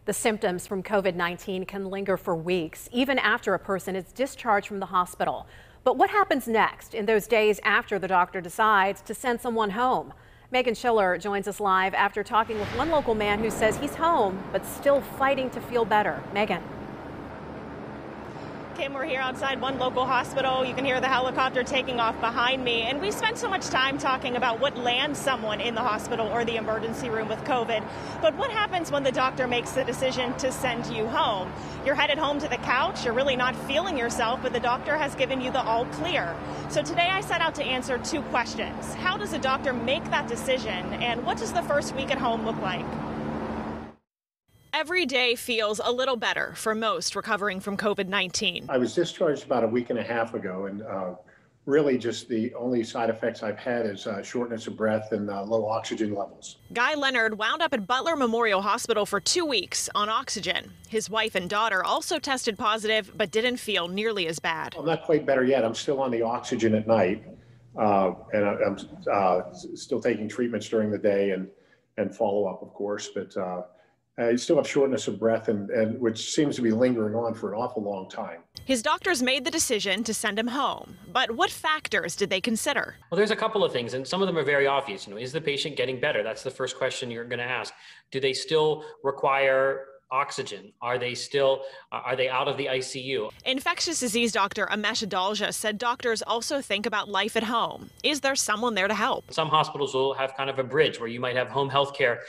The symptoms from COVID-19 can linger for weeks, even after a person is discharged from the hospital. But what happens next in those days after the doctor decides to send someone home? Megan Schiller joins us live after talking with one local man who says he's home, but still fighting to feel better. Megan. Kim, we're here outside one local hospital. You can hear the helicopter taking off behind me. And we spent so much time talking about what lands someone in the hospital or the emergency room with COVID. But what happens when the doctor makes the decision to send you home? You're headed home to the couch. You're really not feeling yourself, but the doctor has given you the all clear. So today I set out to answer two questions. How does a doctor make that decision? And what does the first week at home look like? Every day feels a little better for most recovering from COVID-19. I was discharged about a week and a half ago, and really just the only side effects I've had is shortness of breath and low oxygen levels. Guy Leonard wound up at Butler Memorial Hospital for 2 weeks on oxygen. His wife and daughter also tested positive, but didn't feel nearly as bad. I'm not quite better yet. I'm still on the oxygen at night, and I'm still taking treatments during the day and follow up, of course, but I still have shortness of breath, and which seems to be lingering on for an awful long time. His doctors made the decision to send him home. But what factors did they consider? Well, there's a couple of things, and some of them are very obvious. Is the patient getting better? That's the first question you're going to ask. Do they still require oxygen? Are they out of the ICU? Infectious disease doctor Amesh Adalja said doctors also think about life at home. Is there someone there to help? Some hospitals will have kind of a bridge where you might have home health care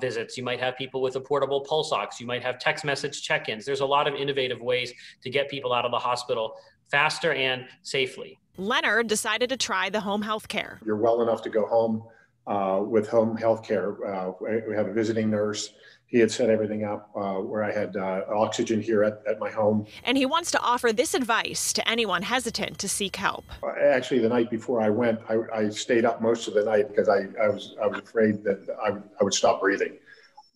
visits. You might have people with a portable pulse ox. You might have text message check-ins. There's a lot of innovative ways to get people out of the hospital faster and safely. Leonard decided to try the home health care. You're well enough to go home with home health care. We have a visiting nurse. He had set everything up where I had oxygen here at my home. And he wants to offer this advice to anyone hesitant to seek help. Actually, the night before I went, I stayed up most of the night because I was afraid that I would stop breathing.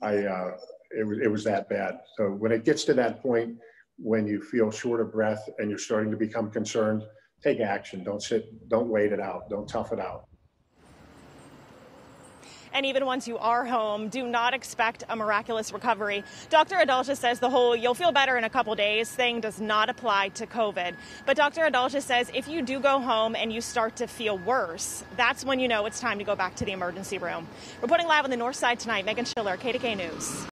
It was that bad. So when it gets to that point, when you feel short of breath and you're starting to become concerned, take action. Don't sit, don't wait it out, don't tough it out. And even once you are home, do not expect a miraculous recovery. Dr. Adalja says the whole "you'll feel better in a couple days" thing does not apply to COVID. But Dr. Adalja says if you do go home and you start to feel worse, that's when you know it's time to go back to the emergency room. Reporting live on the north side tonight, Megan Schiller, KDK News.